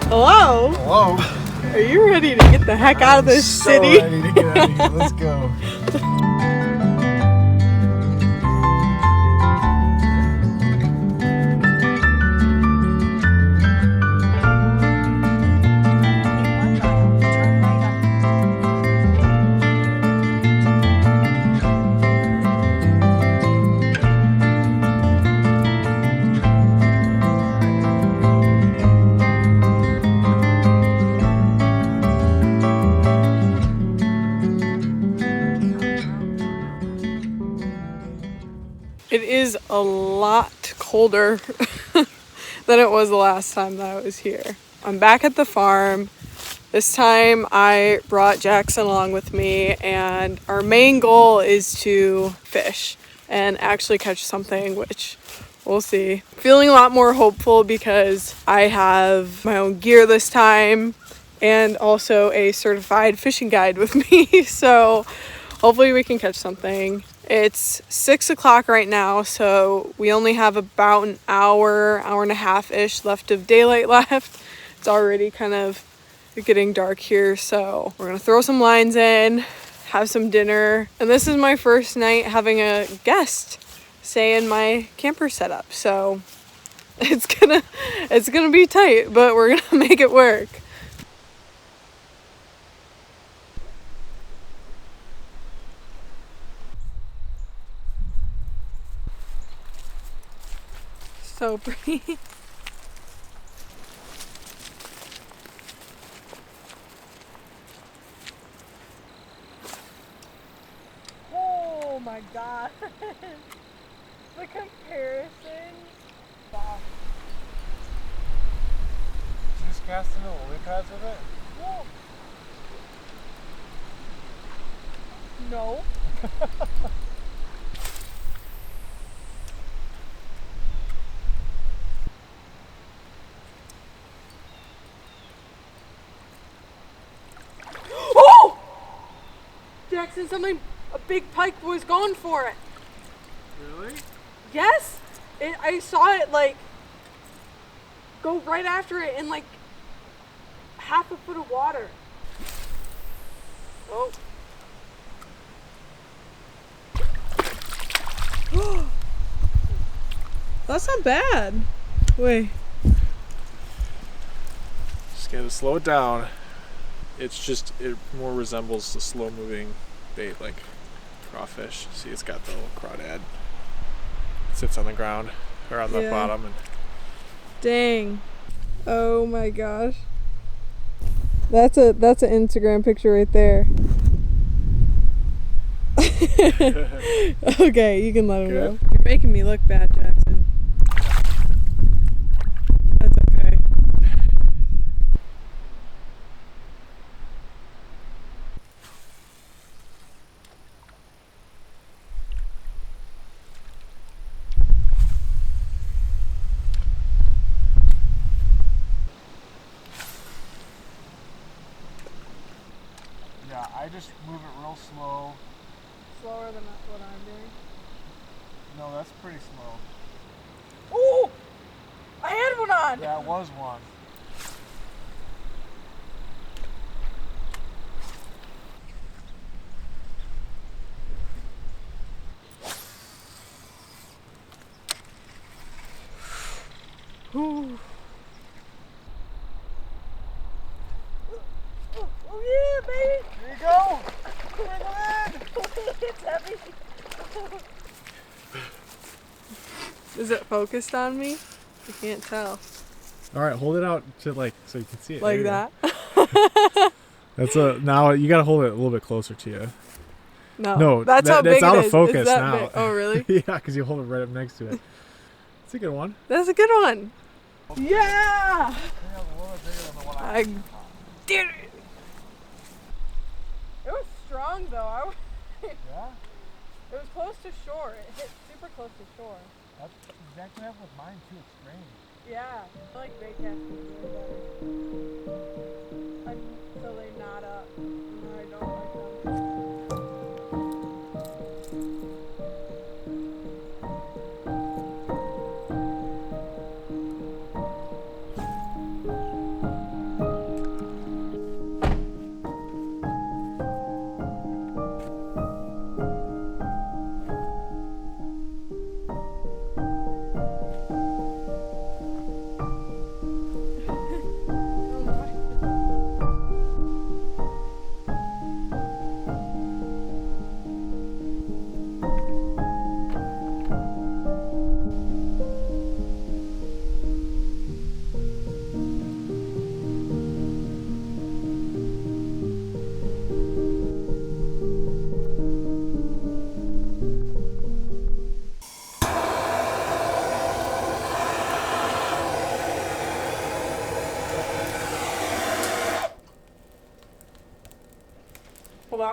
Hello? Hello? Are you ready to get the heck out of this city? I'm so ready to get out of here. Let's go. It is a lot colder than it was the last time that I was here. I'm back at the farm. This time I brought Jackson along with me, and our main goal is to fish and actually catch something, which we'll see. Feeling a lot more hopeful because I have my own gear this time and also a certified fishing guide with me. So hopefully we can catch something. It's 6 o'clock right now, so we only have about an hour and a half-ish left of daylight left. It's already kind of getting dark here, so we're gonna throw some lines in, have some dinner, and this is my first night having a guest stay in my camper setup, so it's gonna be tight, but we're gonna make it work. So pretty. Oh my god. The comparison. Wow. Did you just cast into the lily pads with it? Whoa. No. Oh! Jackson, a big pike was going for it. Really? Yes! I saw it like go right after it in like half a foot of water. Oh. That's not bad. Wait. Just gotta slow it down. It more resembles the slow moving bait like crawfish. See, it's got the little crawdad. It sits on the ground or on the bottom. And dang. Oh my gosh. That's an Instagram picture right there. Okay, you can let him go. You're making me look bad, Jackson. That's okay. yeah, I just move it real slow. Slower than what I'm doing. No, that's pretty slow. Oh! I had one on! That was one. Ooh. Oh yeah, baby! There you go! Bring it in! It's heavy. Is it focused on me? I can't tell. Alright, hold it out to so you can see it. Like that? Now you gotta hold it a little bit closer to you. No, that's how big it's out it of is. focus Is that now. big? Oh really? Yeah, because you hold it right up next to it. It's a good one. That's a good one. Yeah! I did it! It was strong though. Yeah? It was close to shore. It hit super close to shore. That's exactly what happened with mine too. It's strange. Yeah, I like bait casting really better. Until they knot up. I don't like them.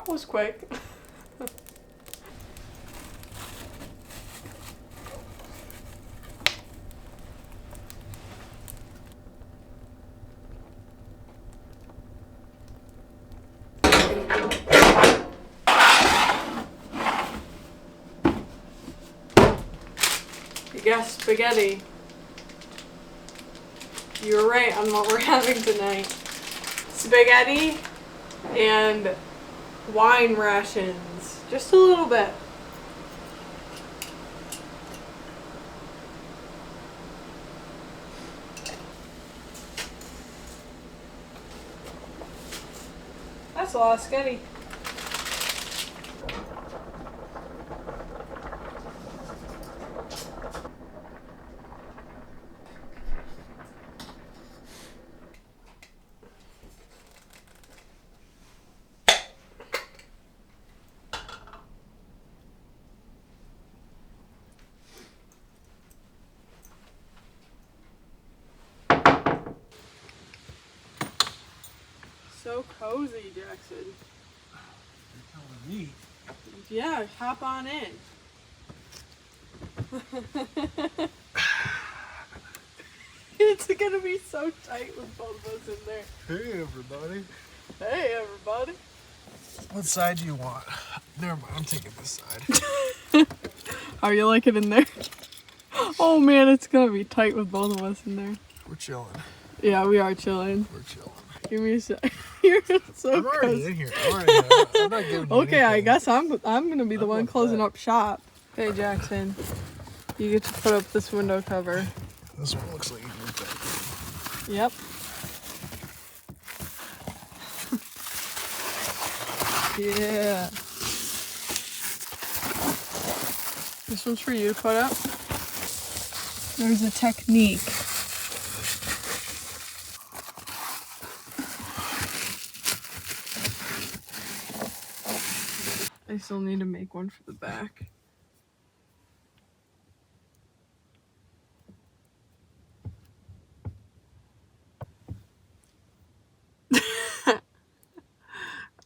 That was quick. You guessed spaghetti. You were right on what we're having tonight. Spaghetti and wine rations. Just a little bit. That's a lot of spaghetti. So cozy, Jackson. You're telling me. Yeah, hop on in. It's gonna be so tight with both of us in there. Hey, everybody. Hey, everybody. What side do you want? Never mind, I'm taking this side. How you like it in there? Oh man, it's gonna be tight with both of us in there. We're chilling. Yeah, we are chilling. We're chilling. Give me a sec. You're so I'm already cozy. in here. I'm not giving you Okay, I anything. guess I'm gonna be the one want closing that. up shop. Hey Jackson, you get to put up this window cover. This one looks like you moved that. Yep. Yeah. This one's for you to put up. There's a technique. I still need to make one for the back.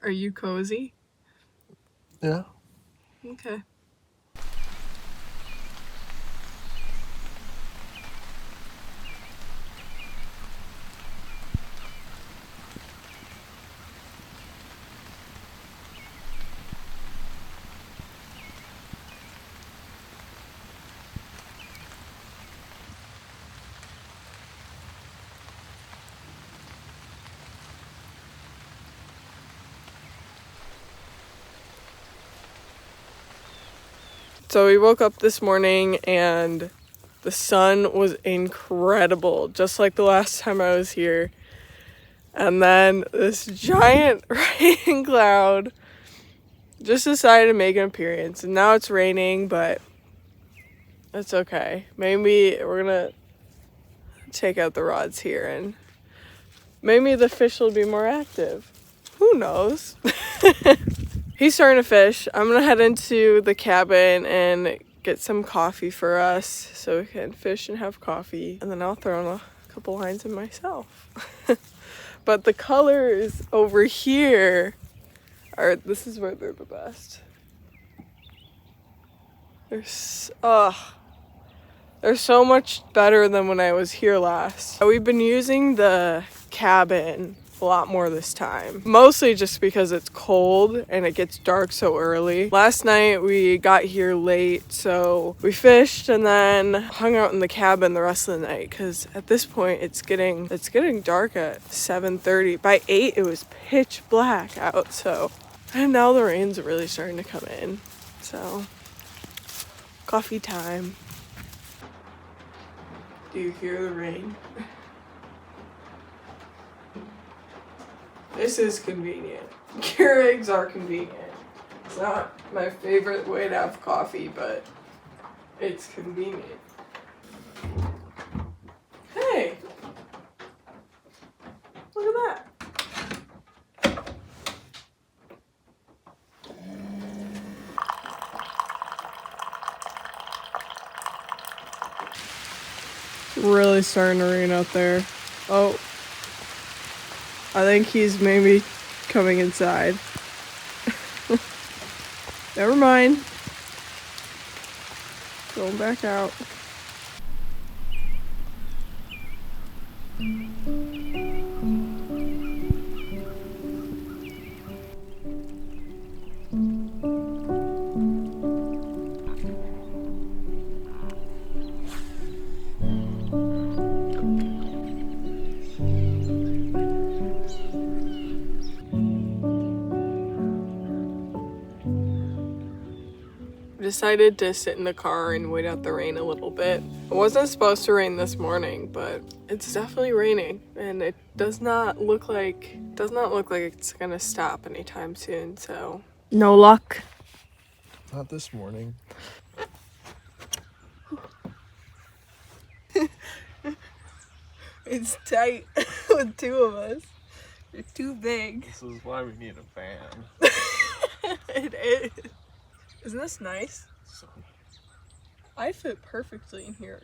Are you cozy? Yeah. Okay. So we woke up this morning and the sun was incredible, just like the last time I was here. And then this giant rain cloud just decided to make an appearance. And now it's raining, but it's okay. Maybe we're gonna take out the rods here and maybe the fish will be more active. Who knows? He's starting to fish. I'm gonna head into the cabin and get some coffee for us so we can fish and have coffee. And then I'll throw in a couple lines in myself. But the colors over here this is where they're the best. They're so much better than when I was here last. We've been using the cabin a lot more this time. Mostly just because it's cold and it gets dark so early. Last night we got here late, so we fished and then hung out in the cabin the rest of the night because at this point it's getting dark at 7:30. By 8 it was pitch black out, so and now the rain's really starting to come in. So coffee time. Do you hear the rain? This is convenient. Keurigs are convenient. It's not my favorite way to have coffee, but it's convenient. Hey! Look at that. It's really starting to rain out there. Oh. I think he's maybe coming inside. Never mind. Going back out. Decided to sit in the car and wait out the rain a little bit. It wasn't supposed to rain this morning, but it's definitely raining, and it does not look like it's gonna stop anytime soon. So no luck. Not this morning. It's tight with two of us. You're too big. This is why we need a van. It is. Isn't this nice? So, I fit perfectly in here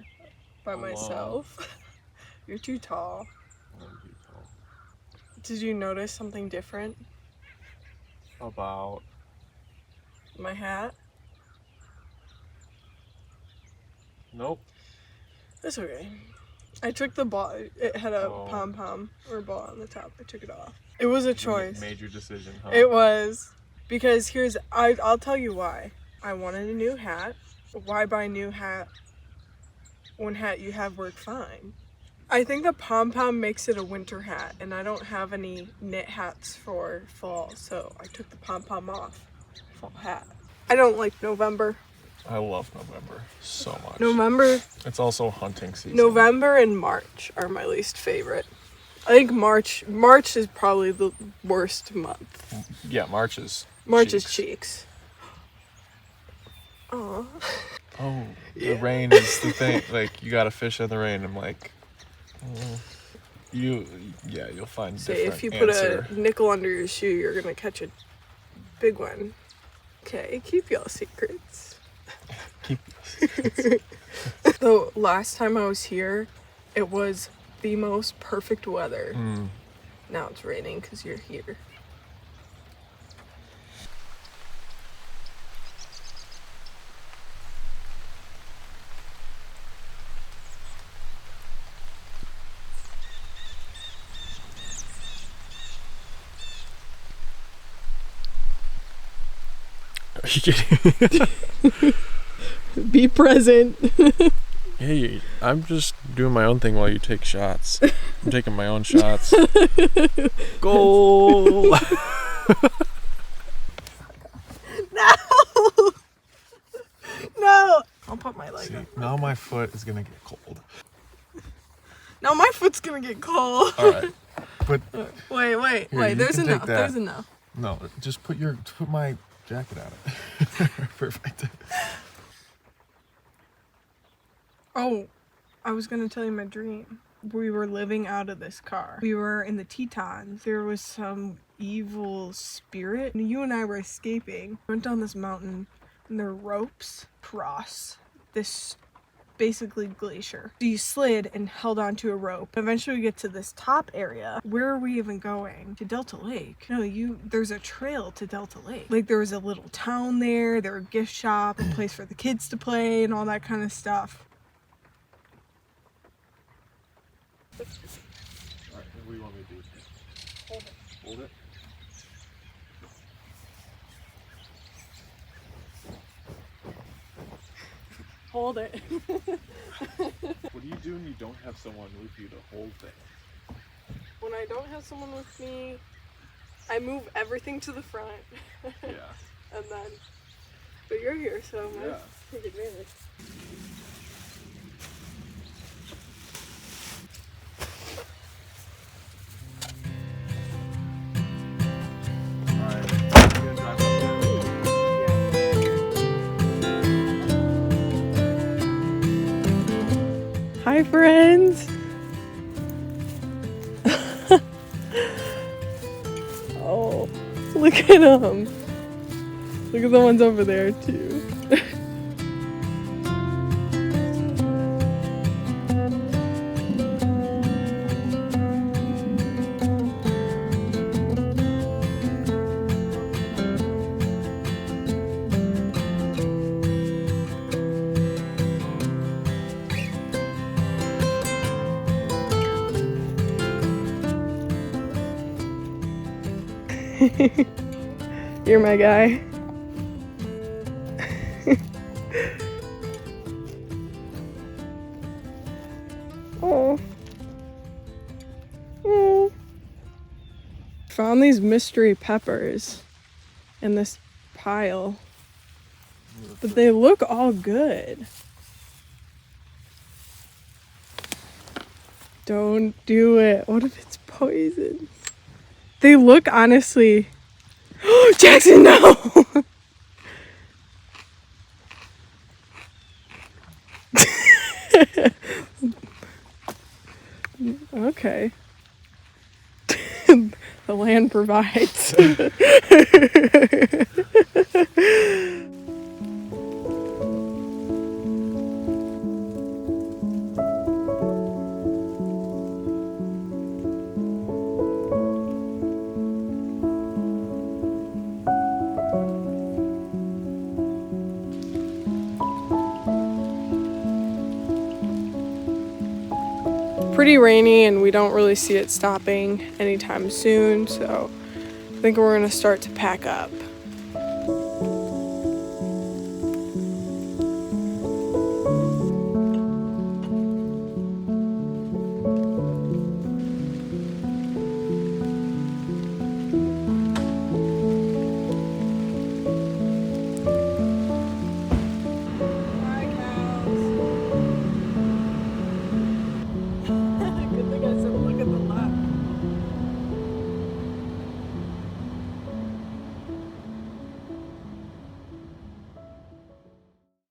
by myself. You're too tall. Did you notice something different? About my hat? Nope. That's okay. I took the ball. It had a pom-pom or ball on the top. I took it off. It was a choice. Major decision, huh? It was. Because I'll tell you why. I wanted a new hat. Why buy a new hat when hat you have worked fine? I think the pom-pom makes it a winter hat, and I don't have any knit hats for fall, so I took the pom-pom off. Fall hat. I don't like November. I love November so much. November. It's also hunting season. November and March are my least favorite. I think March is probably the worst month. Yeah, March is cheeks. Aww. Oh, the rain is the thing. Like, you gotta fish in the rain. I'm like, you'll find Say, different if you answer. put a nickel under your shoe, you're gonna catch a big one. Okay, keep y'all secrets. Keep secrets. The last time I was here, it was the most perfect weather. Now it's raining because you're here. Are you kidding? Be present. Hey, I'm just doing my own thing while you take shots. I'm taking my own shots. Goal! No! No! I'll put my leg up. Now my foot is gonna get cold. Now my foot's gonna get cold. Alright. But wait. Here, There's enough. There's enough. No, just put my jacket on it. Perfect. Oh, I was gonna tell you my dream. We were living out of this car. We were in the Tetons. There was some evil spirit, and you and I were escaping. We went down this mountain, and there were ropes across this basically glacier. So you slid and held onto a rope. Eventually we get to this top area. Where are we even going? To Delta Lake. No, there's a trail to Delta Lake. Like, there was a little town there, there were a gift shop, a place for the kids to play, and all that kind of stuff. Alright, what do you want me to do? Hold it. Hold it? Hold it. What do you do when you don't have someone with you to hold things? When I don't have someone with me, I move everything to the front. Yeah. And then, but you're here, so I might take advantage. Alright, you gonna drive up there? Hi, friends. Oh, look at them. Look at the ones over there, too. You're my guy. Oh. Oh. Found these mystery peppers in this pile. But they look all good. Don't do it. What if it's poison? They look honestly. Jackson, no! Okay. The land provides. Pretty rainy and we don't really see it stopping anytime soon, so I think we're gonna start to pack up.